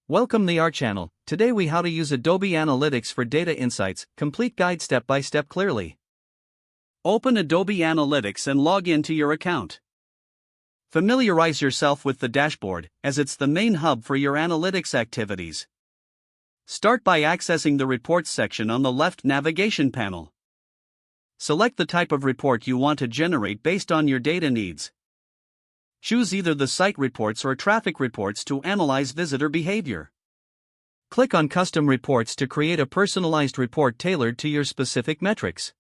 Welcome to our channel. Today we how to use Adobe Analytics for data insights, complete guide step by step clearly. Open Adobe Analytics and log in to your account. Familiarize yourself with the dashboard, as it's the main hub for your analytics activities. Start by accessing the Reports section on the left navigation panel. Select the type of report you want to generate based on your data needs. Choose either the site reports or traffic reports to analyze visitor behavior. Click on Custom Reports to create a personalized report tailored to your specific metrics.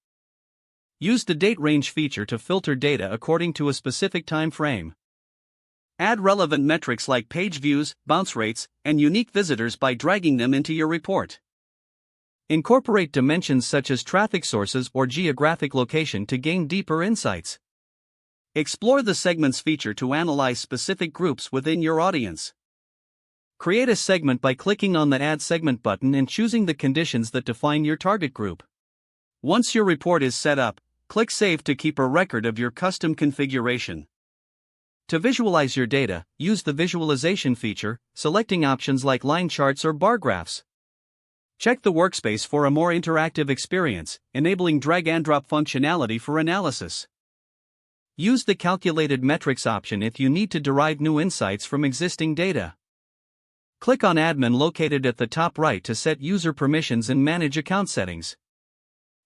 Use the Date Range feature to filter data according to a specific time frame. Add relevant metrics like page views, bounce rates, and unique visitors by dragging them into your report. Incorporate dimensions such as traffic sources or geographic location to gain deeper insights. Explore the Segments feature to analyze specific groups within your audience. Create a segment by clicking on the Add Segment button and choosing the conditions that define your target group. Once your report is set up, click Save to keep a record of your custom configuration. To visualize your data, use the Visualization feature, selecting options like line charts or bar graphs. Check the workspace for a more interactive experience, enabling drag and drop functionality for analysis. Use the Calculated Metrics option if you need to derive new insights from existing data. Click on Admin located at the top right to set user permissions and manage account settings.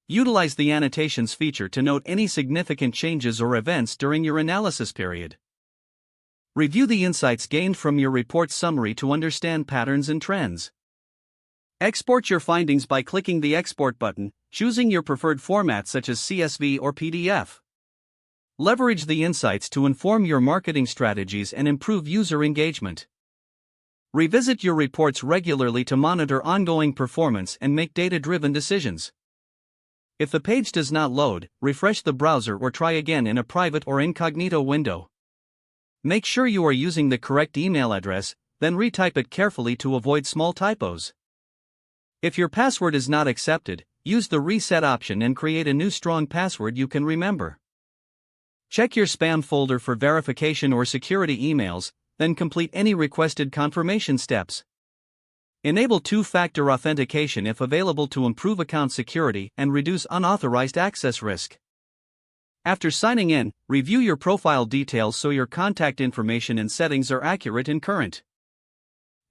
Utilize the Annotations feature to note any significant changes or events during your analysis period. Review the insights gained from your report summary to understand patterns and trends. Export your findings by clicking the Export button, choosing your preferred format such as CSV or PDF. Leverage the insights to inform your marketing strategies and improve user engagement. Revisit your reports regularly to monitor ongoing performance and make data-driven decisions. If the page does not load, refresh the browser or try again in a private or incognito window. Make sure you are using the correct email address, then retype it carefully to avoid small typos. If your password is not accepted, use the Reset option and create a new strong password you can remember. Check your spam folder for verification or security emails, then complete any requested confirmation steps. Enable two-factor authentication if available to improve account security and reduce unauthorized access risk. After signing in, review your profile details so your contact information and settings are accurate and current.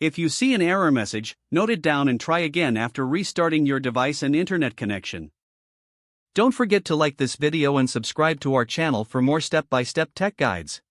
If you see an error message, note it down and try again after restarting your device and internet connection. Don't forget to like this video and subscribe to our channel for more step-by-step tech guides.